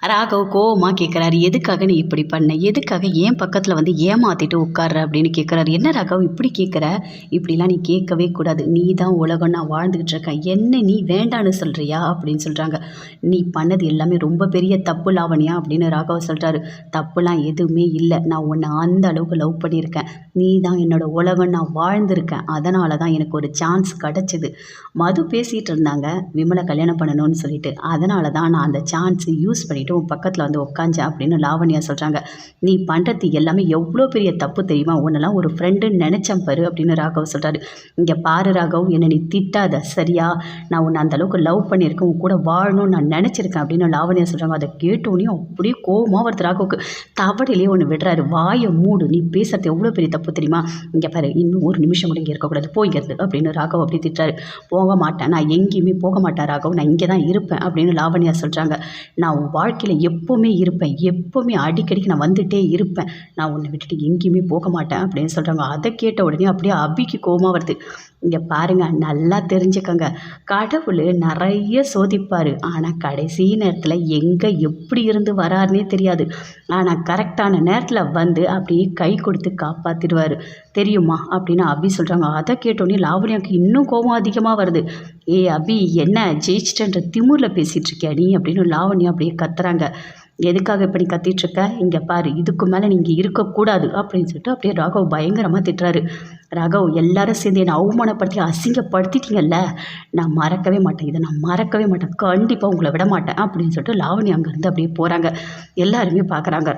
ராகவ் கோவமாக கேட்குறாரு. எதுக்காக நீ இப்படி பண்ண? எதுக்காக ஏன் பக்கத்தில் வந்து ஏமாற்றிட்டு உட்கார்ற அப்படின்னு கேட்குறாரு. என்ன ராகவ் இப்படி கேட்குற? இப்படிலாம் நீ கேட்கவே கூடாது. நீ தான் உலகம், நான் வாழ்ந்துக்கிட்டு இருக்கேன். என்ன நீ வேண்டான்னு சொல்கிறியா அப்படின்னு சொல்கிறாங்க. நீ பண்ணது எல்லாமே ரொம்ப பெரிய தப்பு லாவண்யா அப்படின்னு ராகவ் சொல்கிறாரு. தப்புலாம் எதுவுமே இல்லை. நான் உன்னை அந்த அளவுக்கு லவ் பண்ணியிருக்கேன். நீ தான் என்னோட உலகம், நான் வாழ்ந்திருக்கேன். அதனால தான் எனக்கு ஒரு சான்ஸ் கிடச்சிது. மது பேசிகிட்டு இருந்தாங்க விமலை கல்யாணம் பண்ணணும்னு சொல்லிட்டு. அதனால தான் நான் அந்த சான்ஸை யூஸ் பண்ணிவிட்டு உன் பக்கத்தில் வந்து உட்காந்தேன் அப்படின்னு லாவண்யா சொல்கிறாங்க. நீ பண்ணுறது எல்லாமே எவ்வளோ பெரிய தப்பு தெரியுமா? உன்னெல்லாம் ஒரு ஃப்ரெண்டுன்னு நினச்சேன் பாரு அப்படின்னு ராகவ் சொல்கிறாரு. இங்கே பாரு ராகவ், என்னை நீ திட்டாத சரியா? நான் உன்னை அந்தளவுக்கு லவ் பண்ணியிருக்கேன், உன் கூட வாழணும்னு நான் நினச்சிருக்கேன் அப்படின்னு லாவண்யா சொல்கிறாங்க. அதை கேட்டோன்னே அப்படியே கோவமாக வருது ராகவுக்கு. தவடிலேயே ஒன்று விடுறாரு. வாயை மூடு, நீ பேசுறது எவ்வளோ பெரிய தப்பு தெரியுமா? இங்கே பாரு, இன்னும் ஒரு நிமிஷம் கூட இங்கே இருக்கக்கூடாது, போய்கிறது அப்படின்னு ராகவ் அப்படி திட்டுறாரு. போக மாட்டேன், நான் எங்கேயுமே போக மாட்டேன் ராகவ், நான் இங்கே தான் இருப்பேன் அப்படின்னு லாவண்யா சொல்கிறாங்க. நான் உன் வாழ்க்கையில் எப்போவுமே இருப்பேன், எப்போவுமே அடிக்கடிக்கு நான் வந்துகிட்டே இருப்பேன், நான் உன்னை விட்டுட்டு எங்கேயுமே போக மாட்டேன் அப்படின்னு சொல்கிறாங்க. அதை கேட்ட உடனே அப்படியே அபிக்கு கோவமாக வருது. இங்கே பாருங்கள், நல்லா தெரிஞ்சுக்கங்க, கடவுள் நிறைய சோதிப்பார். ஆனால் கடைசி நேரத்தில் எங்கே எப்படி இருந்து வராருன்னே தெரியாது. ஆனால் கரெக்டான நேரத்தில் வந்து அப்படியே கை கொடுத்து காப்பாற்றிடுவார் தெரியுமா அப்படின்னு அபி சொல்கிறாங்க. அதை கேட்டோன்னே லாவண்யாவுக்கு இன்னும் கோபம் அதிகமாக வருது. ஏ அபி, என்ன ஜெயிச்சிட்டன்ற திமிரில் பேசிகிட்டு இருக்கியா நீ அப்படின்னு லாவண்யா அப்படியே கத்துறாங்க. எதுக்காக இப்படி கத்திட்டுருக்க? இங்கே பாரு, இதுக்கு மேலே நீங்கள் இருக்கக்கூடாது அப்படின்னு சொல்லிட்டு அப்படியே ராகவ் பயங்கரமாக திட்டுறாரு. ராகவ், எல்லாரும் சேர்ந்து என்னை அவமானப்படுத்தி அசிங்கப்படுத்திட்டீங்கல்ல, நான் மறக்கவே மாட்டேன், இதை நான் மறக்கவே மாட்டேன், கண்டிப்பாக உங்களை விட மாட்டேன் அப்படின்னு சொல்லிட்டு லாவணி அங்கேருந்து அப்படியே போகிறாங்க. எல்லாருமே பார்க்குறாங்க.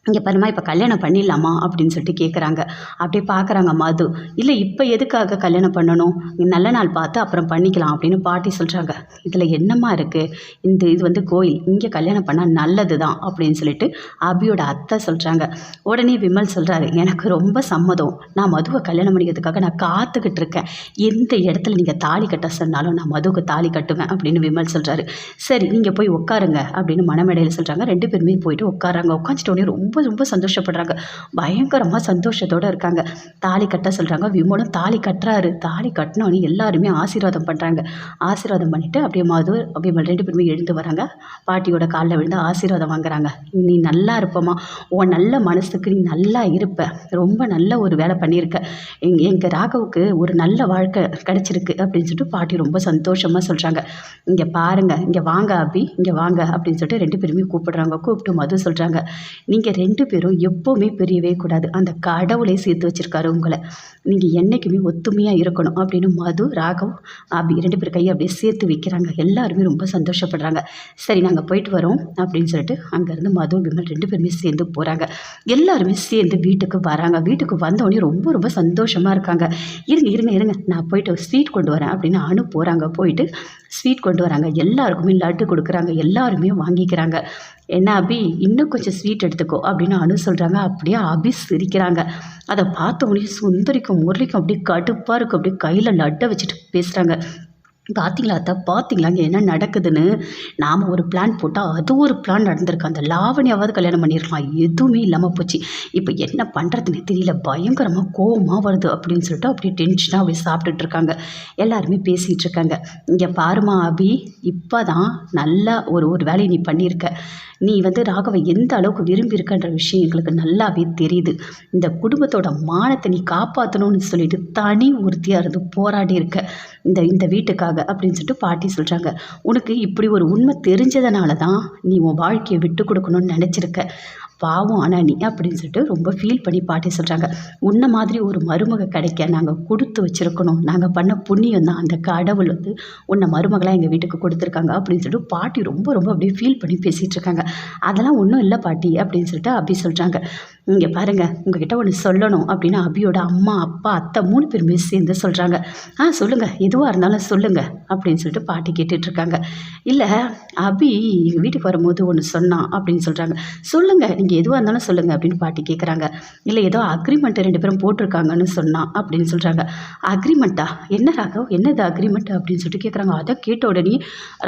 இங்கே பாருமா, இப்போ கல்யாணம் பண்ணிடலாமா அப்படின்னு சொல்லிட்டு கேட்குறாங்க. அப்படியே பார்க்குறாங்க மது. இல்லை, இப்போ எதுக்காக கல்யாணம் பண்ணணும்? நல்ல நாள் பார்த்து அப்புறம் பண்ணிக்கலாம் அப்படின்னு பாட்டி சொல்கிறாங்க. இதில் என்னம்மா இருக்குது? இது வந்து கோயில், இங்கே கல்யாணம் பண்ணால் நல்லது தான் அப்படின்னு சொல்லிட்டு அபியோட அத்தை சொல்கிறாங்க. உடனே விமல் சொல்கிறாரு, எனக்கு ரொம்ப சம்மதம், நான் மதுவை கல்யாணம் பண்ணிக்கிறதுக்காக நான் காத்துக்கிட்டு இருக்கேன். எந்த இடத்துல நீங்கள் தாலி கட்ட சொன்னாலும் நான் மதுவுக்கு தாலி கட்டுவேன் அப்படின்னு விமல் சொல்கிறாரு. சரி, நீங்கள் போய் உட்காருங்க அப்படின்னு மணமேடையில் சொல்கிறாங்க. 2 பேருமே போயிட்டு உட்காராங்க. உட்காந்துட்டோடனே ரொம்ப ரொம்ப சந்தோஷப்படுறாங்க. பயங்கரமாக சந்தோஷத்தோடு இருக்காங்க. தாலி கட்ட சொல்கிறாங்க. விமலும் தாலி கட்டுறாரு. தாலி கட்டினோடனே எல்லாருமே ஆசீர்வாதம் பண்ணுறாங்க. ஆசீர்வாதம் பண்ணிவிட்டு அப்படியே மது விமல் 2 பேருமே எழுந்து வராங்க. பாட்டியோட காலில் விழுந்து ஆசீர்வாதம் வாங்குறாங்க. நீ நல்லா இருப்பமா, உன் நல்ல மனசுக்கு நீ நல்லா இருப்ப, ரொம்ப நல்ல ஒரு வேலை பண்ணியிருக்க, எங்கள் ராகவுக்கு ஒரு நல்ல வாழ்க்கை கிடச்சிருக்கு அப்படின்னு சொல்லிட்டு பாட்டி ரொம்ப சந்தோஷமாக சொல்கிறாங்க. இங்கே பாருங்கள், இங்கே வாங்க அபி, இங்கே வாங்க அப்படின்னு சொல்லிட்டு 2 பேருமே கூப்பிடுறாங்க. கூப்பிட்டு மது சொல்கிறாங்க, நீங்கள் 2 பேரும் எப்போவுமே பிரியவே கூடாது, அந்த கடவுளை சேர்த்து வச்சுருக்காரு உங்களை, நீங்கள் என்றைக்குமே ஒத்துமையாக இருக்கணும் அப்படின்னு மது ராகவ் அபி 2 பேர் கையை அப்படியே சேர்த்து வைக்கிறாங்க. எல்லாருமே ரொம்ப சந்தோஷப்படுறாங்க. சரி, நாங்கள் போயிட்டு வரோம் அப்படின்னு சொல்லிட்டு அங்கேருந்து மது விமல் 2 பேருமே சேர்ந்து போகிறாங்க. எல்லாருமே சேர்ந்து வீட்டுக்கு வராங்க. வீட்டுக்கு வந்தோடனே ரொம்ப ரொம்ப சந்தோஷமாக இருக்காங்க. இருங்க, நான் போயிட்டு ஸ்வீட் கொண்டு வரேன் அப்படின்னு அனு போகிறாங்க. போயிட்டு ஸ்வீட் கொண்டு வராங்க. எல்லாருக்குமே லட்டு கொடுக்குறாங்க. எல்லாருமே வாங்கிக்கிறாங்க. என்ன அபி, இன்னும் கொஞ்சம் ஸ்வீட் எடுத்துக்கோ அப்படின்னு அனு சொல்கிறாங்க. அப்படியே அபி சிரிக்கிறாங்க. அதை பார்த்த உடனே சுந்தரிக்கும் முரளிக்கும் அப்படியே கடுப்பாக இருக்கும். அப்படியே கையில் லட்டை வச்சுட்டு பேசுகிறாங்க. பார்த்தீங்களா அத்தை, பார்த்தீங்களா இங்கே என்ன நடக்குதுன்னு? நாம் ஒரு பிளான் போட்டால் அது ஒரு பிளான் நடந்திருக்கு. அந்த லாவணியாவது கல்யாணம் பண்ணியிருக்கலாம், எதுவுமே இல்லாமல் போச்சு. இப்போ என்ன பண்ணுறதுன்னு தெரியல, பயங்கரமாக கோவமாக வருது அப்படின்னு சொல்லிட்டு அப்படியே டென்ஷனாக அப்படியே சாப்பிட்டுட்டு இருக்காங்க. எல்லாருமே பேசிகிட்டு இருக்காங்க. இங்கே பாருமா அபி, இப்போ தான் நல்லா ஒரு வேலையை நீ பண்ணியிருக்க. நீ வந்து ராகவை எந்த அளவுக்கு விரும்பியிருக்கன்ற விஷயம் எங்களுக்கு நல்லாவே தெரியுது. இந்த குடும்பத்தோட மானத்தை நீ காப்பாற்றணும்னு சொல்லிட்டு தனி ஒருத்தியாக இருந்து போராடி இருக்க இந்த வீட்டுக்காக அப்படின்னு சொல்லிட்டு பாட்டி சொல்கிறாங்க. உனக்கு இப்படி ஒரு உண்மை தெரிஞ்சதுனால தான் நீ உன் வாழ்க்கையை விட்டு கொடுக்கணும்னு நினச்சிருக்க. பாவம் ஆனால் நீ அப்படின்னு சொல்லிட்டு ரொம்ப ஃபீல் பண்ணி பாட்டி சொல்கிறாங்க. உன்ன மாதிரி ஒரு மருமக கிடைக்க நாங்கள் கொடுத்து வச்சுருக்கணும், நாங்கள் பண்ண புண்ணியம் தான், அந்த கடவுள் வந்து உன்னை மருமகளாக எங்கள் வீட்டுக்கு கொடுத்துருக்காங்க அப்படின்னு சொல்லிட்டு பாட்டி ரொம்ப ரொம்ப அப்படியே ஃபீல் பண்ணி பேசிகிட்டு இருக்காங்க. அதெல்லாம் ஒன்றும் இல்லை பாட்டி அப்படின்னு சொல்லிட்டு அபி சொல்கிறாங்க. இங்கே பாருங்கள், உங்ககிட்ட ஒன்று சொல்லணும் அப்படின்னு அபியோட அம்மா அப்பா அத்தை 3 பேருமே சேர்ந்து சொல்கிறாங்க. சொல்லுங்கள், எதுவாக இருந்தாலும் சொல்லுங்கள் அப்படின்னு சொல்லிட்டு பாட்டி கேட்டுட்ருக்காங்க. இல்லை, அபி எங்கள் வீட்டுக்கு வரும்போது ஒன்று சொன்னான் அப்படின்னு சொல்கிறாங்க. சொல்லுங்கள், நீங்கள் எதுவாக இருந்தாலும் சொல்லுங்கள் அப்படின்னு பாட்டி கேட்குறாங்க. இல்லை ஏதோ அக்ரிமெண்ட் 2 பேரும் போட்டிருக்காங்கன்னு சொன்னான் அப்படின்னு சொல்கிறாங்க. அக்ரிமெண்ட்டா? என்ன ராகவ், என்னது அக்ரிமெண்ட் அப்படின்னு சொல்லிட்டு கேட்குறாங்க. அதை கேட்ட உடனே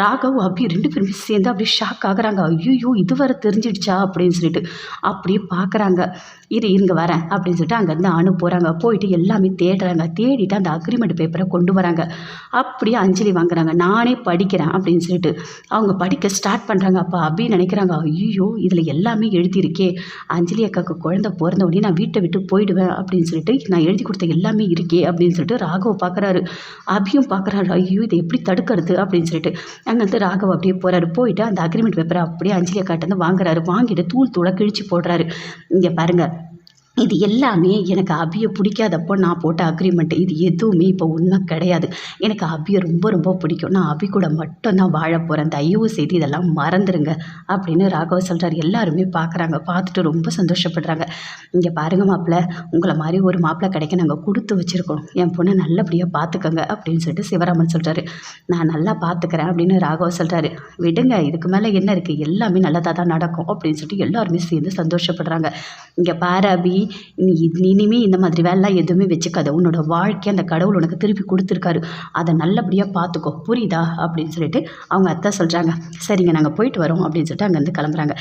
ராகவ் அப்படி 2 பேருமே சேர்ந்து அப்படியே ஷாக் ஆகுறாங்க. ஐயோ இது வரை தெரிஞ்சிடுச்சா அப்படின்னு சொல்லிட்டு அப்படியே பார்க்குறாங்க. இருங்க வரேன் அப்படின்னு சொல்லிட்டு அங்கேருந்து அனு போகிறாங்க. போயிட்டு எல்லாமே தேடுறாங்க. தேடிட்டு அந்த அக்ரிமெண்ட் பேப்பரை கொண்டு வராங்க. அப்படியே அஞ்சலி வாங்குறாங்க. நானே படிக்கிறேன் அப்படின்னு சொல்லிட்டு அவங்க படிக்க ஸ்டார்ட் பண்ணுறாங்க. அப்போ அபி நினைக்கிறாங்க, ஐயோ இதில் எல்லாமே எழுதியிருக்கே, அஞ்சலி அக்காவுக்கு குழந்தை பிறந்த உடனே நான் வீட்டை விட்டு போயிடுவேன் அப்படின்னு சொல்லிட்டு நான் எழுதி கொடுத்த எல்லாமே இருக்கே அப்படின்னு சொல்லிட்டு ராகவ் பார்க்குறாரு. அபியும் பார்க்குறாரு. ஐயோ இதை எப்படி தடுக்கிறது அப்படின்னு சொல்லிட்டு அங்கேருந்து ராகவ் அப்படியே போகிறாரு. போயிட்டு அந்த அக்ரிமெண்ட் பேப்பரை அப்படியே அஞ்சலி அக்காட்டேருந்து வாங்குறாரு. வாங்கிட்டு தூள் தூளாக கிழிச்சு போடுறாரு. இங்கே பாருங்கள், இது எல்லாமே எனக்கு அபியை பிடிக்காதப்போ நான் போட்ட அக்ரிமெண்ட். இது எதுவுமே இப்போ உண்மை கிடையாது. எனக்கு அபியை ரொம்ப ரொம்ப பிடிக்கும். நான் அபி கூட மட்டும்தான் வாழ போகிறேன். தயவு செய்து இதெல்லாம் மறந்துடுங்க அப்படின்னு ராகவ் சொல்கிறார். எல்லாருமே பார்க்குறாங்க. பார்த்துட்டு ரொம்ப சந்தோஷப்படுறாங்க. இங்கே பாருங்க மாப்பிள்ளை, உங்களை மாதிரி ஒரு மாப்பிள்ளை கிடைக்க நாங்கள் கொடுத்து வச்சுருக்கோம். என் பொண்ணை நல்லபடியாக பார்த்துக்கங்க அப்படின்னு சொல்லிட்டு சிவராமன் சொல்கிறாரு. நான் நல்லா பார்த்துக்கிறேன் அப்படின்னு ராகவ் சொல்கிறாரு. விடுங்க, இதுக்கு மேலே என்ன இருக்குது, எல்லாமே நல்லதாக தான் நடக்கும் அப்படின்னு சொல்லிட்டு எல்லாருமே சேர்ந்து சந்தோஷப்படுறாங்க. இங்கே பாரு அபி, நீ இனிமேல் இந்த மாதிரி வேலைலாம் எதுவுமே வச்சுக்காத. உன்னோட வாழ்க்கை அந்த கடவுள் உனக்கு திருப்பி கொடுத்துருக்காரு. அதை நல்லபடியாக பார்த்துக்கோ, புரியுதா அப்படின்னு சொல்லிட்டு அவங்க அத்தை சொல்கிறாங்க. சரிங்க நாங்கள் போயிட்டு வரோம் அப்படின்னு சொல்லிட்டு அங்கேருந்து கிளம்புறாங்க.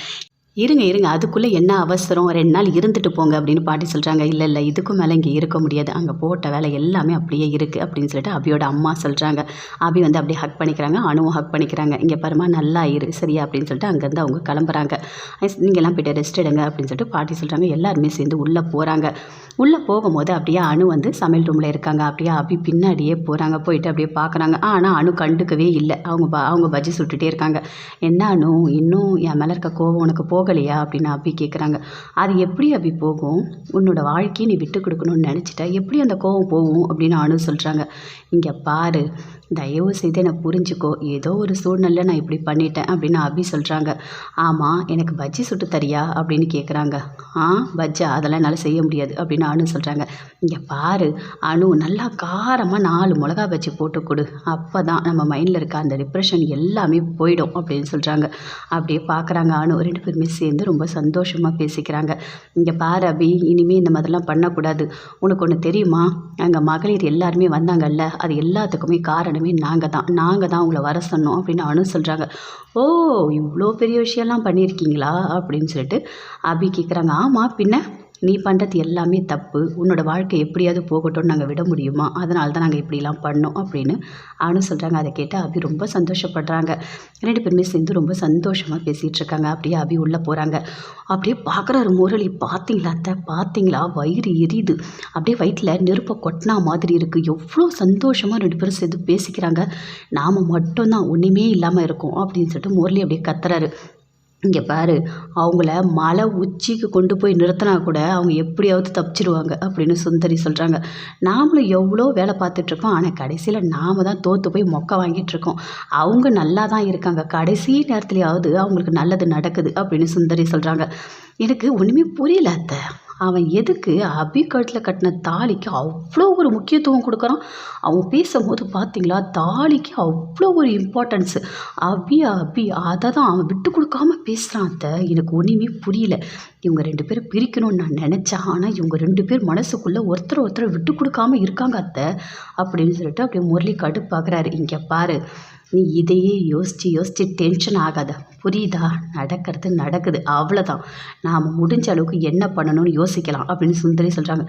இருங்க அதுக்குள்ளே என்ன அவசரம், 2 நாள் இருந்துட்டு போங்க அப்படின்னு பாட்டி சொல்கிறாங்க. இல்லை இதுக்கும் மேலே இங்கே இருக்க முடியாது, அங்கே போட்ட வேலை எல்லாமே அப்படியே இருக்குது அப்படின்னு சொல்லிட்டு அபியோட அம்மா சொல்கிறாங்க. அபி வந்து அப்படியே ஹக் பண்ணிக்கிறாங்க. அணுவும் ஹக் பண்ணிக்கிறாங்க. இங்கே பாருமா நல்லா இரு சரியா அப்படின்னு சொல்லிட்டு அங்கேருந்து அவங்க கிளம்புறாங்க. நீங்கள்லாம் போய்ட்டு ரெஸ்ட் எடுங்க அப்படின்னு சொல்லிட்டு பாட்டி சொல்கிறாங்க. எல்லாருமே சேர்ந்து உள்ளே போகிறாங்க. உள்ளே போகும்போது அப்படியே அணு வந்து சமையல் ரூமில் இருக்காங்க. அப்படியே அபி பின்னாடியே போகிறாங்க. போயிட்டு அப்படியே பார்க்குறாங்க. ஆனால் அணு கண்டுக்கவே இல்லை. அவங்க பஜ்ஜி சுட்டுட்டே இருக்காங்க. என்ன அணு, இன்னும் என் மேலே இருக்க கோவம் உனக்கு போகலையா அப்படின்னு அபி கேட்குறாங்க. அது எப்படி அபி போகும், உன்னோட வாழ்க்கையை நீ விட்டு கொடுக்கணும்னு நினச்சிட்டா எப்படி அந்த கோவம் போகும் அப்படின்னு அணு சொல்கிறாங்க. இங்கே பாரு, தயவு செய்து என்னை புரிஞ்சுக்கோ, ஏதோ ஒரு சூழ்நிலை நான் இப்படி பண்ணிட்டேன் அப்படின்னு அபி சொல்கிறாங்க. ஆமாம், எனக்கு பஜ்ஜி சுட்டு தரியா அப்படின்னு கேட்குறாங்க. பஜ்ஜா அதெல்லாம் என்னால் செய்ய முடியாது அப்படின்னு அணு சொல்கிறாங்க. இங்கே பாரு அணு, நல்லா காரமாக 4 மிளகா பஜ்ஜி போட்டு கொடு, அப்போ தான் நம்ம மைண்டில் இருக்க அந்த டிப்ரெஷன் எல்லாமே போயிடும் அப்படின்னு சொல்கிறாங்க. அப்படியே பார்க்குறாங்க அணு. 2 பேருமே சேர்ந்து ரொம்ப சந்தோஷமாக பேசிக்கிறாங்க. இங்கே பாரு அபி, இனிமேல் இந்த மாதிரிலாம் பண்ணக்கூடாது. உனக்கு ஒன்று தெரியுமா, அங்கே மகளிர் எல்லாருமே வந்தாங்கல்ல, அது எல்லாத்துக்குமே காரணமே நாங்கள் தான் உங்களை வர சொன்னோம் அப்படின்னு அணு சொல்கிறாங்க. ஓ, இவ்வளோ பெரிய விஷயம்லாம் பண்ணியிருக்கீங்களா அப்படின்னு சொல்லிட்டு அபி கேட்குறாங்க. ஆமாம், பின்ன நீ பண்ணுறது எல்லாமே தப்பு, உன்னோட வாழ்க்கை எப்படியாவது போகட்டும்னு நாங்கள் விட முடியுமா, அதனால தான் நாங்கள் இப்படிலாம் பண்ணோம் அப்படின்னு அனு சொல்கிறாங்க. அதை கேட்டு அபி ரொம்ப சந்தோஷப்படுறாங்க. 2 பேருமே சேர்ந்து ரொம்ப சந்தோஷமாக பேசிகிட்டு இருக்காங்க. அப்படியே அபி உள்ளே போகிறாங்க. அப்படியே பார்க்குறாரு முரளி. பார்த்தீங்களா அத்தை, பார்த்தீங்களா, வயிறு எரியுது, அப்படியே வயிற்றில் நெருப்பை கொட்டினா மாதிரி இருக்குது. எவ்வளோ சந்தோஷமாக 2 பேரும் சேர்ந்து பேசிக்கிறாங்க. நாம் மட்டும்தான் ஒன்றுமே இல்லாமல் இருக்கோம் அப்படின்னு சொல்லிட்டு முரளி அப்படியே கத்துறாரு. இங்கே பாரு, அவங்கள மலை உச்சிக்கு கொண்டு போய் நிறுத்தினா கூட அவங்க எப்படியாவது தப்பிச்சிருவாங்க அப்படின்னு சுந்தரி சொல்கிறாங்க. நாமளும் எவ்வளோ வேலை பார்த்துட்ருக்கோம், ஆனால் கடைசியில் நாம் தான் தோற்று போய் மொக்க வாங்கிட்டுருக்கோம். அவங்க நல்லா தான் இருக்காங்க, கடைசி நேரத்துலையாவது அவங்களுக்கு நல்லது நடக்குது அப்படின்னு சுந்தரி சொல்கிறாங்க. எனக்கு ஒன்றுமே புரியல அத்தை, அவன் எதுக்கு அபி கழுத்தில் கட்டின தாலிக்கு அவ்வளோ ஒரு முக்கியத்துவம் கொடுக்குறான். அவன் பேசும்போது பார்த்தீங்களா, தாலிக்கு அவ்வளோ ஒரு இம்பார்ட்டன்ஸு. அபி அதை தான் அவன் விட்டு கொடுக்காம பேசுகிறான் அத்தை. எனக்கு ஒன்றுமே புரியல. இவங்க 2 பேரும் பிரிக்கணும்னு நான் நினச்சேன், ஆனால் இவங்க 2 பேர் மனசுக்குள்ளே ஒருத்தரை விட்டு கொடுக்காம இருக்காங்க அத்தை அப்படின்னு சொல்லிட்டு அப்படியே முரளி கடுப்பாகிறாரு. இங்கே பாரு, நீ இதையே யோசித்து டென்ஷன் ஆகாத, புரியுதா, நடக்கிறது நடக்குது, அவ்வளோதான். நாம் முடிஞ்ச அளவுக்கு என்ன பண்ணணும்னு யோசிக்கலாம் அப்படின்னு சுந்தரி சொல்கிறாங்க.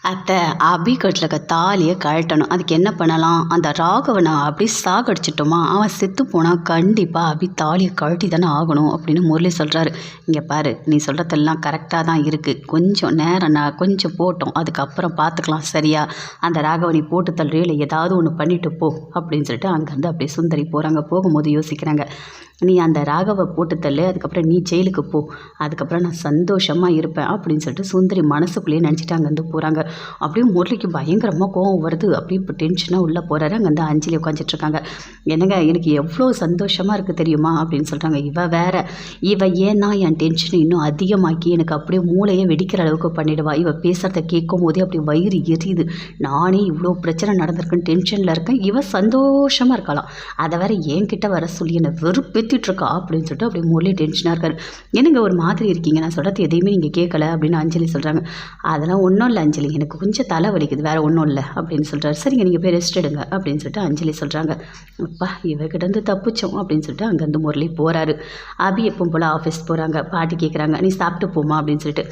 அத்தை, அபி கழுத்தில் இருக்க தாலியை கழட்டணும், அதுக்கு என்ன பண்ணலாம், அந்த ராகவனை அப்படி சாகடிச்சிட்டோமா, அவன் செத்து போனால் கண்டிப்பாக அபி தாலியை கழட்டி தானே ஆகணும் அப்படின்னு முரளி சொல்கிறாரு. இங்கே பாரு, நீ சொல்கிறதெல்லாம் கரெக்டாக தான் இருக்குது, கொஞ்சம் நேரம் நான் கொஞ்சம் போட்டோம், அதுக்கப்புறம் பார்த்துக்கலாம் சரியா, அந்த ராகவனை போட்டு தள்ளுறையில் ஏதாவது ஒன்று பண்ணிட்டு போ அப்படின்னு சொல்லிட்டு அங்கேருந்து அப்படியே சுந்தரி போகிறாங்க. போகும்போது யோசிக்கிறாங்க, நீ அந்த ராகவை போட்டு தள்ளு, அதுக்கப்புறம் நீ ஜெயிலுக்கு போ, அதுக்கப்புறம் நான் சந்தோஷமாக இருப்பேன் அப்படின்னு சொல்லிட்டு சுந்தரி மனசுக்குள்ளேயே நினச்சிட்டு அங்கேருந்து போகிறாங்க. அப்படியே முரளிக்கு பயங்கரமாக கோவம் வருது. அப்படியே இப்போ டென்ஷனாக உள்ளே போகிறாரு. அங்கே வந்து அஞ்சலி உட்காந்துட்ருக்காங்க. என்னங்க, எனக்கு எவ்வளோ சந்தோஷமாக இருக்குது தெரியுமா அப்படின்னு சொல்கிறாங்க. இவ ஏன்னா என் டென்ஷனை இன்னும் அதிகமாக்கி எனக்கு அப்படியே மூளையை வெடிக்கிற அளவுக்கு பண்ணிவிடுவா. இவ பேசுகிறத கேட்கும் போதே அப்படியே வயிறு எரியுது. நானே இவ்வளோ பிரச்சனை நடந்திருக்குன்னு டென்ஷனில் இருக்கேன், இவ சந்தோஷமாக இருக்கலாம், அதை வேற என்கிட்ட வர சொல்லி என்னை வெறுப்பேற்றுறா கத்திட்டுருக்கா அப்படின்னு சொல்லிட்டு அப்படியே முரளி டென்ஷனாக இருக்காரு. என்னங்க ஒரு மாதிரி இருக்கீங்க, நான் சொல்கிறது எதையுமே நீங்கள் கேட்கல அப்படின்னு அஞ்சலி சொல்கிறாங்க. அதெல்லாம் ஒன்றும் இல்லை அஞ்சலி, எனக்கு கொஞ்சம் தலை வலிக்குது, வேறு ஒன்றும் இல்லை அப்படின்னு சொல்கிறாரு. சரிங்க நீங்கள் போய் ரெஸ்ட் எடுங்க அப்படின்னு சொல்லிட்டு அஞ்சலி சொல்கிறாங்க. அப்பா இவகிட்டேருந்து தப்பிச்சோம் அப்படின்னு சொல்லிட்டு அங்கேருந்து முரளி போகிறாரு. அபி எப்பவும் போல் ஆஃபீஸ் போகிறாங்க. பாட்டி கேட்குறாங்க, நீ சாப்பிட்டு போமா அப்படின்னு சொல்லிட்டு.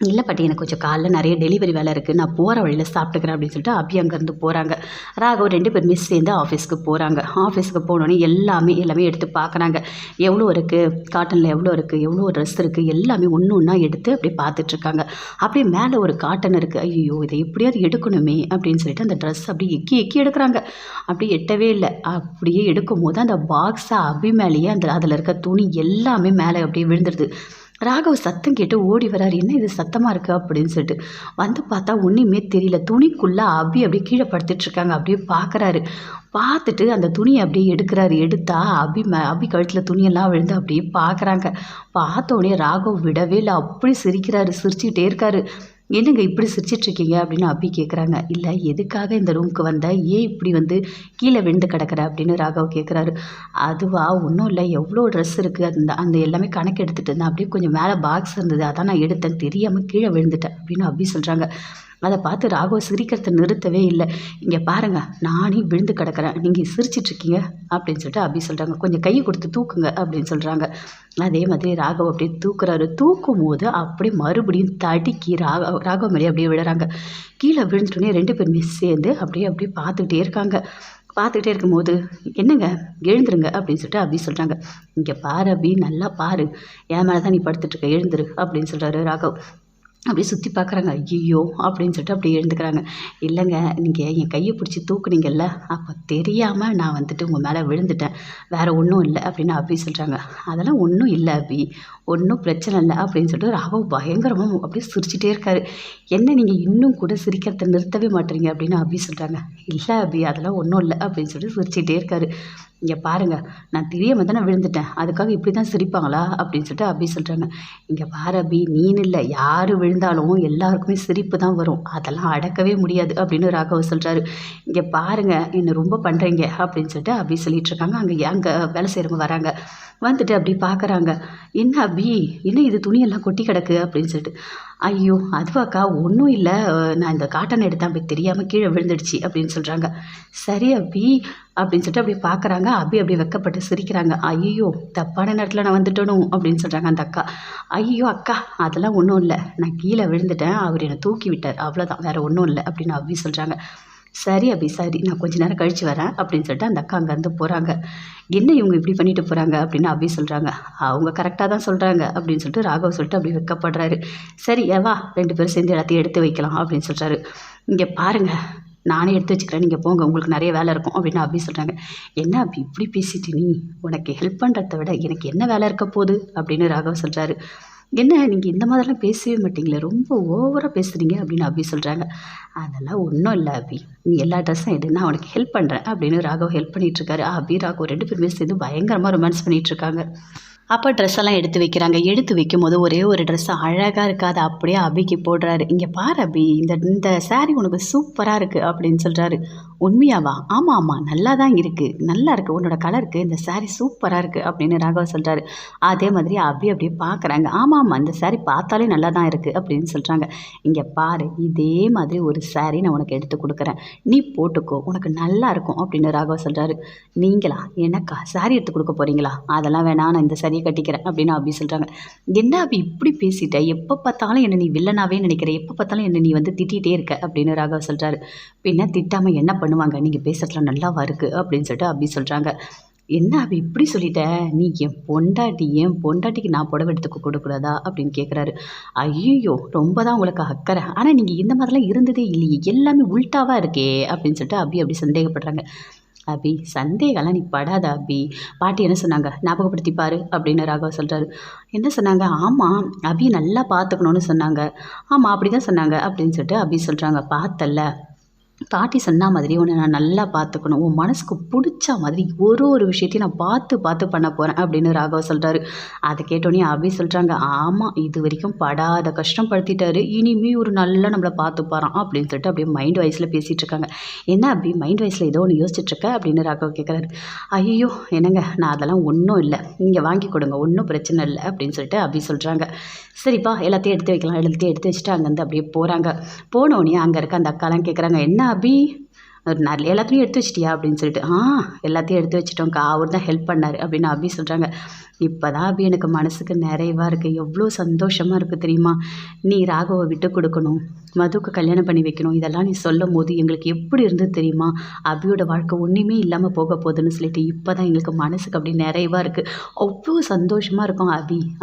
இல்லை பாட்டி, எனக்கு கொஞ்சம் காலைல நிறைய டெலிவரி வேலை இருக்குது, நான் போகிற வழியில் சாப்பிட்டுக்கிறேன் அப்படின்னு சொல்லிட்டு அபி அங்கேருந்து போகிறாங்க. ராகவ் 2 பேருமே சேர்ந்து ஆஃபீஸ்க்கு போகிறாங்க. ஆஃபீஸ்க்கு போனோடனே எல்லாமே எடுத்து பார்க்குறாங்க. எவ்வளோ இருக்குது, காட்டனில் எவ்வளோ இருக்குது, எவ்வளோ ட்ரெஸ் இருக்குது, எல்லாமே ஒன்று ஒன்றா எடுத்து அப்படியே பார்த்துட்ருக்காங்க. அப்படியே மேலே ஒரு காட்டன் இருக்குது. ஐயோ இதை எப்படியாவது எடுக்கணுமே அப்படின்னு சொல்லிட்டு அந்த ட்ரெஸ் அப்படியே எக்கி எடுக்கிறாங்க. அப்படியே எட்டவே இல்லை. அப்படியே எடுக்கும் போது அந்த பாக்ஸை அபி மேலேயே அதில் இருக்க துணி எல்லாமே மேலே அப்படியே விழுந்துடுது. ராகவ் சத்தம் கேட்டு ஓடி வராரு. என்ன இது சத்தமாக இருக்குது அப்படின்னு சொல்லிட்டு வந்து பார்த்தா ஒன்றுமே தெரியல. துணிக்குள்ளே அப்படியே கீழே படுத்துட்ருக்காங்க. அப்படியே பார்க்குறாரு. பார்த்துட்டு அந்த துணியை அப்படியே எடுக்கிறாரு. எடுத்தா அபி கழுத்தில் துணியெல்லாம் விழுந்து அப்படியே பார்க்குறாங்க. பார்த்தோடனே ராகவ் விடவே இல்லை, அப்படி சிரிக்கிறாரு. சிரிச்சுக்கிட்டே இருக்காரு. என்னங்க இப்படி சிரிச்சிட்ருக்கீங்க அப்படின்னு அபி கேட்குறாங்க. இல்லை எதுக்காக இந்த ரூமுக்கு வந்த, ஏன் இப்படி வந்து கீழே விழுந்து கிடக்கிற அப்படின்னு ராகவ் கேட்குறாரு. அதுவா ஒன்றும் இல்லை, எவ்வளோ ட்ரெஸ் இருக்குது, அந்த எல்லாமே கணக்கு எடுத்துகிட்டு இருந்தேன், அப்படியே கொஞ்சம் மேலே பாக்ஸ் இருந்தது, அதான் நான் எடுத்தேன், தெரியாமல் கீழே விழுந்துட்டேன் அப்படின்னு அபி சொல்கிறாங்க. அதை பார்த்து ராகவ் சிரிக்கிறத நிறுத்தவே இல்லை. இங்கே பாருங்கள், நானே விழுந்து கிடக்கிறேன், நீங்கள் சிரிச்சிட்ருக்கீங்க அப்படின்னு சொல்லிட்டு அபி சொல்கிறாங்க. கொஞ்சம் கையை கொடுத்து தூக்குங்க அப்படின்னு சொல்கிறாங்க. அதே மாதிரி ராகவ் அப்படியே தூக்குறாரு. தூக்கும் போது அப்படியே மறுபடியும் தடுக்கி ராகவ் மேலே அப்படியே விழுறாங்க. கீழே விழுந்துட்டோன்னே 2 பேருமே சேர்ந்து அப்படியே பார்த்துக்கிட்டே இருக்காங்க. பார்த்துக்கிட்டே இருக்கும்போது என்னங்க எழுந்துருங்க அப்படின்னு சொல்லிட்டு அபி சொல்கிறாங்க. இங்கே பாரு அபி, நல்லா பாரு, என் மேலே தான் நீ படுத்துட்ருக்க, எழுந்துரு அப்படின்னு சொல்கிறாரு ராகவ். அப்படியே சுற்றி பார்க்குறாங்க. ஐயோ அப்படின்னு சொல்லிட்டு அப்படியே எழுந்துக்கிறாங்க. இல்லைங்க, நீங்கள் என் கையை பிடிச்சி தூக்குனீங்கல்ல, அப்போ தெரியாமல் நான் வந்துட்டு உங்கள் மேலே விழுந்துட்டேன், வேறு ஒன்றும் இல்லை அப்படின்னு அபி சொல்கிறாங்க. அதெல்லாம் ஒன்றும் இல்லை அபி, ஒன்றும் பிரச்சனை இல்லை அப்படின்னு சொல்லிட்டு ராகவ் பயங்கரமாக அப்படியே சிரிச்சிட்டே இருக்காரு. என்ன நீங்கள் இன்னும் கூட சிரிக்கிறத நிறுத்தவே மாட்டீங்க அப்படின்னு அபி சொல்கிறாங்க. இல்லை அபி, அதெல்லாம் ஒன்றும் இல்லை அப்படின்னு சொல்லிட்டு சிரிச்சிட்டே இருக்காரு. இங்கே பாருங்கள், நான் தெரியாமல் தானே விழுந்துட்டேன், அதுக்காக இப்படி தான் சிரிப்பாங்களா அப்படின்னு சொல்லிட்டு அபி சொல்கிறாங்க. இங்கே பாரு அபி, நீன்னு இல்லை, யார் விழுந்தாலும் எல்லாருக்குமே சிரிப்பு தான் வரும், அதெல்லாம் அடக்கவே முடியாது அப்படின்னு ராகவ் சொல்கிறாரு. இங்கே பாருங்கள், என்ன ரொம்ப பண்ணுறீங்க அப்படின்னு சொல்லிட்டு அபி சொல்லிகிட்ருக்காங்க. அங்கே வேலை செய்கிறவங்க வராங்க. வந்துட்டு அப்படி பார்க்குறாங்க. என்ன அபி, என்ன இது துணியெல்லாம் கொட்டி கிடக்கு அப்படின்னு சொல்லிட்டு. ஐயோ அதுவாக்கா, ஒன்றும் இல்லை, நான் இந்த காட்டன் எடுத்தேன், அப்படி தெரியாமல் கீழே விழுந்துடுச்சு அப்படின்னு சொல்கிறாங்க. சரி அபி அப்படின்னு சொல்லிட்டு அப்படியே பார்க்குறாங்க. அபி அப்படியே வெக்கப்பட்டு சிரிக்கிறாங்க. ஐயோ தப்பான நேரத்தில் நான் வந்துட்டணும் அப்படின்னு சொல்கிறாங்க அந்த அக்கா. ஐயோ அக்கா, அதெல்லாம் ஒன்றும் இல்லை, நான் கீழே விழுந்துட்டேன், அவர் என்னை தூக்கி விட்டார், அவ்வளோதான், வேறு ஒன்றும் இல்லை அப்படின்னு அபி சொல்கிறாங்க. சரி அபி, சரி, நான் கொஞ்ச நேரம் கழித்து வரேன் அப்படின்னு சொல்லிட்டு அந்த அக்கா அங்கேருந்து போகிறாங்க. என்ன இவங்க இப்படி பண்ணிட்டு போகிறாங்க அப்படின்னு அபி சொல்கிறாங்க. அவங்க கரெக்டாக தான் சொல்கிறாங்க அப்படின்னு சொல்லிட்டு ராகவ் சொல்லிட்டு அப்படி வெக்கப்படுறாரு. சரி வா, 2 பேரும் சேர்ந்து எல்லாத்தையும் எடுத்து வைக்கலாம் அப்படின்னு சொல்கிறாரு. இங்கே பாருங்கள், நானே எடுத்து வச்சுக்கிறேன், நீங்கள் போங்க, உங்களுக்கு நிறைய வேலை இருக்கும் அப்படின்னு அபி சொல்கிறாங்க. என்ன அபி இப்படி பேசிட்டு, நீ உனக்கு ஹெல்ப் பண்ணுறத விட எனக்கு என்ன வேலை இருக்க போகுது அப்படின்னு ராகவ் சொல்கிறாரு. என்ன நீங்கள் இந்த மாதிரிலாம் பேசவே மாட்டீங்களே, ரொம்ப ஓவராக பேசுகிறீங்க அப்படின்னு அபி சொல்கிறாங்க. அதெல்லாம் ஒன்றும் இல்லை அபி, நீ எல்லா ட்ரெஸ்ஸும் எடு, நான் உனக்கு ஹெல்ப் பண்ணுறேன் அப்படின்னு ராகவ் ஹெல்ப் பண்ணிகிட்ருக்காரு. அபி ராகவ் 2 பேருமே சேர்ந்து பயங்கரமாக ரொமான்ஸ் பண்ணிகிட்ருக்காங்க. அப்போ ட்ரெஸ்ஸெல்லாம் எடுத்து வைக்கிறாங்க. எடுத்து வைக்கும்போது ஒரே ஒரு ட்ரெஸ்ஸு அழகாக இருக்காது, அப்படியே அபிக்கு போடுறாரு. இங்கே பாரு அபி, இந்த சாரீ உனக்கு சூப்பராக இருக்குது அப்படின்னு சொல்கிறாரு. உண்மையாவா? ஆமாம், நல்லா தான் இருக்குது, நல்லா இருக்குது, உன்னோட கலருக்கு இந்த சாரீ சூப்பராக இருக்குது அப்படின்னு ராகவ் சொல்கிறாரு. அதே மாதிரி அபி அப்படியே பார்க்குறாங்க. ஆமாம், இந்த சாரீ பார்த்தாலே நல்லா தான் இருக்குது அப்படின்னு சொல்கிறாங்க. இங்கே பாரு, இதே மாதிரி ஒரு சாரீ நான் உனக்கு எடுத்து கொடுக்குறேன், நீ போட்டுக்கோ, உனக்கு நல்லா இருக்கும் அப்படின்னு ராகவ் சொல்கிறாரு. நீங்களா எனக்கா சாரீ எடுத்து கொடுக்க போகிறீங்களா? அதெல்லாம் வேணாம், நான் இந்த சாரியை கட்டிக்கிறேன் அப்படின்னு அபி சொல்கிறாங்க. என்ன அபி இப்படி பேசிட்ட, எப்போ பார்த்தாலும் என்னை நீ வில்லனாவே நினைக்கிற, எப்போ பார்த்தாலும் என்னை நீ வந்து திட்டிகிட்டே இருக்க அப்படின்னு ராகவ் சொல்கிறாரு. பின்ன திட்டாமல் என்ன பண்ணுவாங்க, நீங்கள் பேசுறதுலாம் நல்லாவா இருக்குது அப்படின்னு சொல்லிட்டு அபி சொல்கிறாங்க. என்ன அபி இப்படி சொல்லிட்ட, நீ என் பொண்டாட்டிக்கு நான் புடவை எடுத்து கொடுக்கூடாதா அப்படின்னு கேட்குறாரு. ஐயோ ரொம்ப தான் உங்களுக்கு அக்கறை, ஆனால் நீங்கள் இந்த மாதிரிலாம் இருந்ததே இல்லையே, எல்லாமே உல்ட்டாவாக இருக்கே அப்படின்னு சொல்லிட்டு அபி அப்படி சந்தேகப்படுறாங்க. அபி சந்தேகம்லாம் நீ படாத அபி, பாட்டி என்ன சொன்னாங்க ஞாபகப்படுத்தி பாரு அப்படின்னு ராகவ் சொல்கிறாரு. என்ன சொன்னாங்க? ஆமாம், அபி நல்லா பார்த்துக்கணுன்னு சொன்னாங்க. ஆமாம் அப்படி தான் சொன்னாங்க அப்படின்னு சொல்லிட்டு அபி சொல்கிறாங்க. பார்த்தல்ல, பாட்டி சொன்ன மாதிரி உன்னை நான் நல்லா பார்த்துக்கணும். உன் மனசுக்கு பிடிச்ச மாதிரி ஒரு விஷயத்தையும் நான் பார்த்து பண்ண போகிறேன் அப்படின்னு ராகவ் சொல்கிறாரு. அதை கேட்டோன்னே அபி சொல்கிறாங்க, ஆமாம் இது வரைக்கும் படாத கஷ்டம் படுத்திட்டாரு, இனிமே ஒரு நல்லா நம்மளை பார்த்துப்பாரான் அப்படின்னு சொல்லிட்டு அப்படியே மைண்ட் வாய்ஸில் பேசிகிட்டு இருக்காங்க. என்ன அபி மைண்ட் வாய்ஸில் ஏதோ ஒன்று யோசிச்சுட்ருக்க அப்படின்னு ராகவ் கேட்குறாரு. ஐயோ என்னங்க நான் அதெல்லாம் ஒன்றும் இல்லை, நீங்கள் வாங்கி கொடுங்க ஒன்றும் பிரச்சனை இல்லை அப்படின்னு சொல்லிட்டு அபி சொல்கிறாங்க. சரிப்பா எல்லாத்தையும் எடுத்து வைக்கலாம், எல்லாத்தையும் எடுத்து வச்சுட்டு அங்கேருந்து அப்படியே போகிறாங்க. போனோடனே அங்கே இருக்க அந்த அக்காலாம் கேட்குறாங்க, என்ன அபி நிறைய எல்லாத்தையும் எடுத்து வச்சிட்டியா அப்படின்னு சொல்லிட்டு. எல்லாத்தையும் எடுத்து வச்சிட்டோம்க்கா, அவர் தான் ஹெல்ப் பண்ணார் அப்படின்னு அபி சொல்கிறாங்க. இப்போ தான் அபி எனக்கு மனசுக்கு நிறைவாக இருக்குது, எவ்வளோ சந்தோஷமாக இருக்குது தெரியுமா. நீ ராகவை விட்டு கொடுக்கணும், மதுவுக்கு கல்யாணம் பண்ணி வைக்கணும், இதெல்லாம் நீ சொல்லும் போது எங்களுக்கு எப்படி இருந்தது தெரியுமா. அபியோட வாழ்க்கை ஒன்றுமே இல்லாமல் போக போகுதுன்னு சொல்லிட்டு இப்போ தான் எங்களுக்கு மனசுக்கு அப்படி நிறைவாக இருக்குது, அவ்வளோ சந்தோஷமாக இருக்கும்.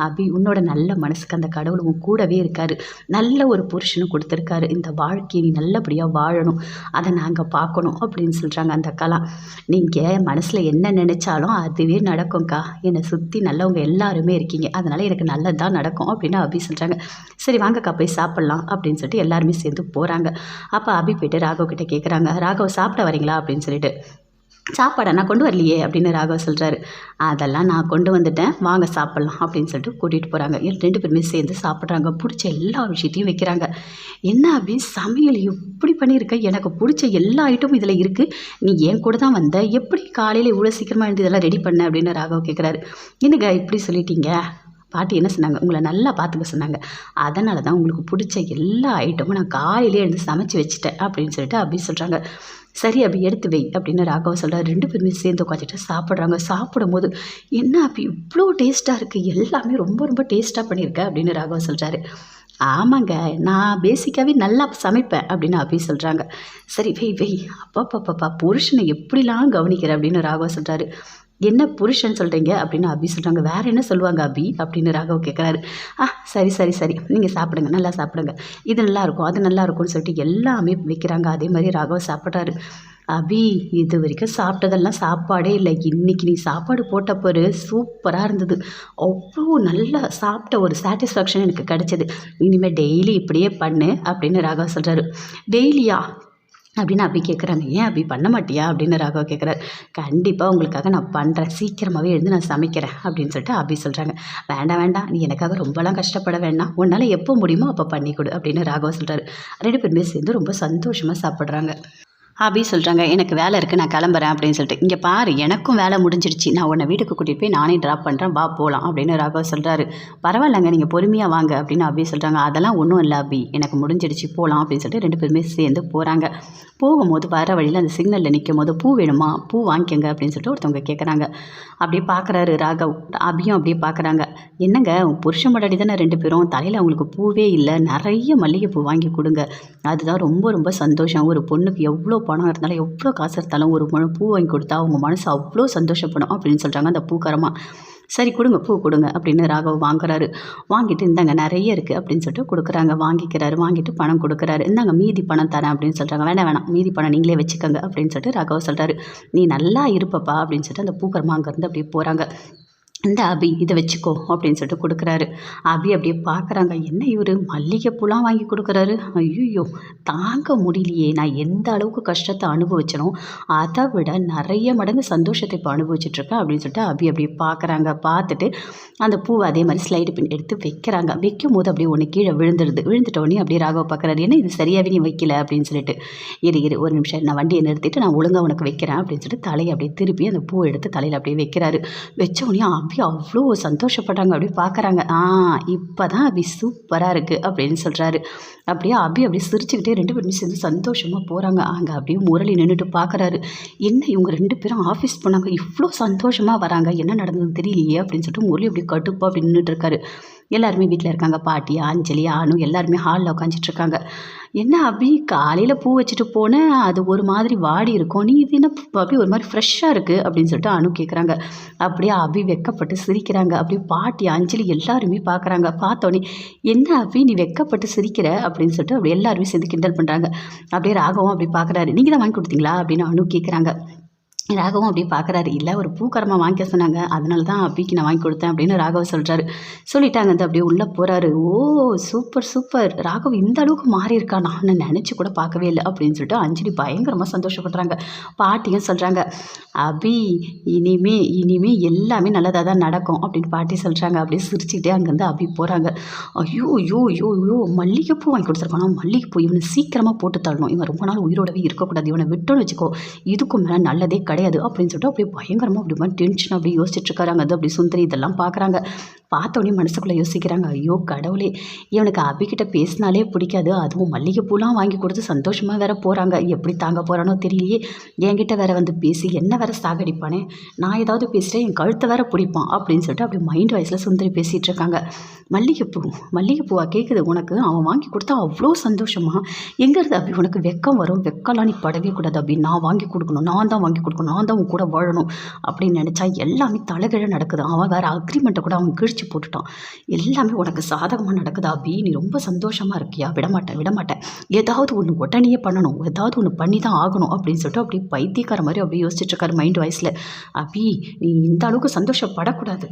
அபி உன்னோட நல்ல மனசுக்கு அந்த கடவுள் உன் கூடவே இருக்கார், நல்ல ஒரு புருஷனும் கொடுத்துருக்காரு, இந்த வாழ்க்கையை நீ நல்லபடியாக வாழணும், அதை நாங்கள் பார்க்கணும் அப்படின்னு சொல்கிறாங்க அந்த அக்காலாம். நீங்கள் மனசில் என்ன நினச்சாலும் அதுவே நடக்கும்க்கா, என்னை சுற்றி நல்லவங்க எல்லாருமே இருக்கீங்க, அதனால் எனக்கு நல்லது தான் நடக்கும் அப்படின்னு அபி சொல்கிறாங்க. சரி வாங்கக்கா போய் சாப்பிட்லாம் அப்படின்னு சொல்லிட்டு எல்லாருமே சேர்ந்து போகிறாங்க. அப்போ அபி போய்ட்டு ராகவ் கிட்டே கேட்குறாங்க, ராகவ் சாப்பிட வரீங்களா அப்படின்னு சொல்லிட்டு. சாப்பாடை நான் கொண்டு வரலையே அப்படின்னு ராகவ் சொல்கிறாரு. அதெல்லாம் நான் கொண்டு வந்துட்டேன், வாங்க சாப்பிட்லாம் அப்படின்னு சொல்லிட்டு கூட்டிகிட்டு போகிறாங்க. 2 பேருமே சேர்ந்து சாப்பிட்றாங்க, பிடிச்ச எல்லா விஷயத்தையும் வைக்கிறாங்க. என்ன அப்படி சமையல் எப்படி பண்ணியிருக்க, எனக்கு பிடிச்ச எல்லா ஐட்டமும் இதில் இருக்குது, நீ என் கூட தான் வந்த, எப்படி காலையில் இவ்வளோ சீக்கிரமாக எழுந்து இதெல்லாம் ரெடி பண்ண அப்படின்னு ராகவ் கேட்குறாரு. என்னங்க இப்படி சொல்லிட்டீங்க, பாட்டி என்ன சொன்னாங்க, உங்களை நல்லா பார்த்துக்க சொன்னாங்க, அதனால தான் உங்களுக்கு பிடிச்ச எல்லா ஐட்டமும் நான் காலையிலே எழுந்து சமைச்சு வச்சுட்டேன் அப்படின்னு சொல்லிட்டு அப்படி சொல்கிறாங்க. சரி அப்படி எடுத்து வை அப்படின்னு ராகவ் சொல்கிறார். 2 பேருமே சேர்ந்து உட்காந்துட்டு சாப்பிட்றாங்க. சாப்பிடும்போது என்ன அப்படி இவ்வளோ டேஸ்ட்டாக இருக்குது, எல்லாமே ரொம்ப டேஸ்ட்டாக பண்ணியிருக்கேன் அப்படின்னு ராகவ் சொல்கிறாரு. ஆமாங்க நான் பேசிக்காகவே நல்லா சமைப்பேன் அப்படின்னு அபி சொல்கிறாங்க. சரி வை அப்பா புருஷனை எப்படிலாம் கவனிக்கிற அப்படின்னு ராகவ் சொல்கிறாரு. என்ன புருஷன் சொல்கிறீங்க அப்படின்னு அபி சொல்கிறாங்க. வேறு என்ன சொல்லுவாங்க அபி அப்படின்னு ராகவ் கேட்குறாரு. சரி நீங்கள் சாப்பிடுங்க, நல்லா சாப்பிடுங்க, இது நல்லாயிருக்கும் அது நல்லாயிருக்கும்னு சொல்லிட்டு எல்லாமே வைக்கிறாங்க. அதே மாதிரி ராகவ் சாப்பிட்றாரு. அபி இது வரைக்கும் சாப்பிட்டதெல்லாம் சாப்பாடே இல்லை, இன்றைக்கி நீ சாப்பாடு போட்ட பாரு சூப்பராக இருந்தது, அவ்வளோ நல்லா சாப்பிட்ட ஒரு சாட்டிஸ்ஃபேக்ஷன் எனக்கு கிடச்சிது, இனிமேல் டெய்லி இப்படியே பண்ணு அப்படின்னு ராகவ் சொல்கிறாரு. டெய்லியா அப்படின்னு அபி கேட்குறாங்க. ஏன் அபி பண்ண மாட்டியா அப்படின்னு ராகவ் கேட்குறாரு. கண்டிப்பாக உங்களுக்காக நான் பண்ணுறேன், சீக்கிரமாகவே எழுந்து நான் சமைக்கிறேன் அப்படின்னு சொல்லிட்டு அபி சொல்கிறாங்க. வேண்டாம் நீ எனக்காக ரொம்பலாம் கஷ்டப்பட வேண்டாம், உன்னால் எப்போ முடியுமோ அப்போ பண்ணி கொடு அப்படின்னு ராகவ் சொல்கிறாரு. 2 பேருமே சேர்ந்து ரொம்ப சந்தோஷமாக சாப்பிட்றாங்க. அபி சொல்கிறாங்க, எனக்கு வேலை இருக்குது நான் கிளம்புறேன் அப்படின்னு சொல்லிட்டு. இங்கே பாரு எனக்கும் வேலை முடிஞ்சிடுச்சு, நான் உன்னை வீட்டுக்கு கூட்டிகிட்டு போய் நானே ட்ராப் பண்ணுறேன், வா போகலாம் அப்படின்னு ராகவ் சொல்கிறாரு. பரவாயில்லைங்க நீங்கள் பொறுமையாக வாங்க அப்படின்னு அபி சொல்கிறாங்க. அதெல்லாம் ஒன்றும் இல்லை அபி, எனக்கு முடிஞ்சிடுச்சு போகலாம் அப்படின்னு சொல்லிட்டு 2 பேருமே சேர்ந்து போகிறாங்க. போகும்போது வர வழியில் அந்த சிக்னலில் நிற்கும் போது பூ வேணுமா, பூ வாங்கிக்கோங்க அப்படின்னு சொல்லிட்டு ஒருத்தவங்க கேட்குறாங்க. அப்படியே பார்க்குறாரு ராகவ், அபியும் அப்படியே பார்க்குறாங்க. என்னங்க புருஷன் முன்னாடி தானே 2 பேரும், தலையில் அவங்களுக்கு பூவே இல்லை, நிறைய மல்லிகைப்பூ வாங்கி கொடுங்க, அதுதான் ரொம்ப சந்தோஷம். ஒரு பொண்ணுக்கு எவ்வளோ பணம் இருந்தாலும் எவ்வளோ காசு இருந்தாலும் ஒரு முழு பூ வாங்கி கொடுத்தா அவங்க மனசு அவ்வளோ சந்தோஷப்படும் அப்படின்னு சொல்கிறாங்க அந்த பூக்காரமாக. சரி கொடுங்க பூ கொடுங்க அப்படின்னு ராகவ் வாங்குறாரு. வாங்கிட்டு இந்தாங்க நிறைய இருக்குது அப்படின்னு சொல்லிட்டு கொடுக்குறாங்க. வாங்கிட்டு பணம் கொடுக்குறாரு. இந்தாங்க மீதி பணம் தரேன் அப்படின்னு சொல்கிறாங்க. வேணாம் மீதி பணம் நீங்களே வச்சுக்கோங்க அப்படின்னு சொல்லிட்டு ராகவ் சொல்கிறாரு. நீ நல்லா இருப்பப்பா அப்படின்னு சொல்லிட்டு அந்த பூக்காரமாக அங்கேருந்து அப்படியே போகிறாங்க. இந்த அபி இதை வச்சுக்கோ அப்படின்னு சொல்லிட்டு கொடுக்குறாரு. அபி அப்படியே பார்க்குறாங்க, என்ன இவர் மல்லிகைப்பூலாம் வாங்கி கொடுக்குறாரு, ஐயோ தாங்க முடியலையே, நான் எந்த அளவுக்கு கஷ்டத்தை அனுபவிச்சனோ அதை விட நிறைய மடங்கு சந்தோஷத்தை இப்போ அனுபவிச்சுட்ருக்கேன் அப்படின்னு சொல்லிட்டு அபி அப்படியே பார்க்குறாங்க. பார்த்துட்டு அந்த பூவை அதே மாதிரி ஸ்லைடு பின் எடுத்து வைக்கிறாங்க. வைக்கும் போது அப்படியே ஒன்று கீழே விழுந்துட்டோடனே அப்படியே ராகவ பார்க்குறாரு. என்ன இது சரியாகவே நீ வைக்கல அப்படின்னு சொல்லிட்டு. இரு ஒரு நிமிஷம் நான் வண்டியை நிறுத்திட்டு நான் ஒழுங்காக உனக்கு வைக்கிறேன் அப்படின்னு சொல்லிட்டு தலையை அப்படியே திருப்பி அந்த பூவை எடுத்து தலையில் அப்படியே வைக்கிறாரு. வச்சோடனே அவ்வளோ சந்தோஷப்படுறாங்க. அப்படியே பார்க்குறாங்க. இப்போ தான் அபி சூப்பராக இருக்குது அப்படின்னு சொல்கிறாரு. அப்படியே அப்படியே சிரிச்சுக்கிட்டே 2 பேருமே சேர்ந்து சந்தோஷமாக போகிறாங்க. அங்கே அப்படியே முரளி நின்றுட்டு பார்க்குறாரு. என்ன இவங்க 2 பேரும் ஆஃபீஸ் போனாங்க, இவ்வளோ சந்தோஷமாக வராங்க, என்ன நடந்ததுன்னு தெரியலையே அப்படின்னு சொல்லிட்டு முரளி அப்படியே கடுப்பாக அப்படி நின்றுட்டு இருக்காரு. எல்லாருமே வீட்டில் இருக்காங்க. பாட்டி, அஞ்சலி, அனு எல்லாருமே ஹாலில் உட்காந்துட்ருக்காங்க. என்ன அபி காலையில் பூ வச்சுட்டு போனேன், அது ஒரு மாதிரி வாடி இருக்கும், நீ இது என்ன அப்படியே ஒரு மாதிரி ஃப்ரெஷ்ஷாக இருக்குது அப்படின்னு சொல்லிட்டு அனு கேட்குறாங்க. அப்படியே அபி வெக்கப்பட்டு சிரிக்கிறாங்க. அப்படியே பாட்டி, அஞ்சலி எல்லாருமே பார்க்குறாங்க. பார்த்தோன்னே என்ன அபி நீ வெக்கப்பட்டு சிரிக்கிற அப்படின்னு சொல்லிட்டு அப்படி எல்லாருமே சேர்ந்து கிண்டல் பண்ணுறாங்க. அப்படியே ராகவும் அப்படி பார்க்குறாரு. நீங்கள் தான் வாங்கி கொடுத்தீங்களா அப்படின்னு அனு கேட்குறாங்க. ராகவும் அப்படியே பார்க்குறாரு. இல்லை ஒரு பூக்காரமாக வாங்கிக்க சொன்னாங்க. அதனால தான் அபிக்கு நான் வாங்கி கொடுத்தேன் அப்படின்னு ராகவ் சொல்கிறாரு. சொல்லிட்டு அங்கேருந்து அப்படியே உள்ளே போகிறாரு. ஓ! Super super. ராகவ் இந்த அளவுக்கு மாறி இருக்கா, நான் நினச்சி கூட பார்க்கவே இல்லை அப்படின்னு சொல்லிட்டு அஞ்சலி பயங்கரமாக சந்தோஷப்படுறாங்க. பாட்டியும் சொல்கிறாங்க, அபி இனிமே எல்லாமே நல்லதாக தான் நடக்கும் அப்படின்னு பாட்டி சொல்கிறாங்க. அப்படியே சிரிச்சுக்கிட்டே அங்கேருந்து அபி போகிறாங்க. ஐயோ ஐயோ ஐயோ ஐயோ, மல்லிகைப்பூ வாங்கி கொடுத்துருக்கானா, மல்லிகைப்பூ இவனை சீக்கிரமாக போட்டு தள்ளணும், இவன் ரொம்ப நாள் உயிரோடவே இருக்கக்கூடாது, இவனை விட்டோன்னு வச்சுக்கோ இதுக்கும் மேலே நல்லதே கிடையாது அப்படின்னு சொல்லிட்டு அப்படியே பயங்கரமாக அப்படி மாதிரி டென்ஷன் அப்படி யோசிச்சுட்டு இருக்காங்க. அது அப்படி சுந்தரி இதெல்லாம் பார்க்குறாங்க. பார்த்தோன்னே மனசுக்குள்ளே யோசிக்கிறாங்க, ஐயோ கடவுளே, இவனுக்கு அபிக்கிட்ட பேசினாலே பிடிக்காது, அதுவும் மல்லிகைப்பூலாம் வாங்கி கொடுத்து சந்தோஷமாக வேற போகிறாங்க, எப்படி தாங்க போகிறானோ தெரியலையே, என்கிட்ட வேற வந்து பேசி என்ன வேற சாகடிப்பானே, நான் ஏதாவது பேசிட்டேன் என் கழுத்தை வேற பிடிப்பான் அப்படின்னு சொல்லிட்டு அப்படி மைண்ட் வாய்ஸில் சுந்தரி பேசிகிட்டு இருக்காங்க. மல்லிகைப்பூவா கேட்குது உனக்கு, அவன் வாங்கி கொடுத்தா அவ்வளோ சந்தோஷமா, எங்கேருந்து அப்படி உனக்கு வெக்கம் வரும், வெக்கம்லாம் நீ படவே கூடாது அப்படின்னு நான் வாங்கி கொடுக்கணும், நான் தான் வாங்கி கொடுக்கணும், நான் தான் உன் கூட வாழணும் அப்படின்னு நினச்சா எல்லாமே தலைகீழ நடக்குது. அவன் வேறு அக்ரிமெண்ட்டை கூட அவன் கிழிச்சு போட்டுட்டான். எல்லாமே உனக்கு சாதகமாக நடக்குதா அபி, நீ ரொம்ப சந்தோஷமாக இருக்கியா, விடமாட்டேன், ஏதாவது ஒன்று உடனே பண்ணணும், ஏதாவது ஒன்று பண்ணி தான் ஆகணும் அப்படின்னு சொல்லிட்டு அப்படியே பைத்தியக்கார மாதிரி அப்படியே யோசிச்சுட்டு இருக்காரு மைண்ட் வாய்ஸில். அபி நீ இந்த அளவுக்கு சந்தோஷப்படக்கூடாது.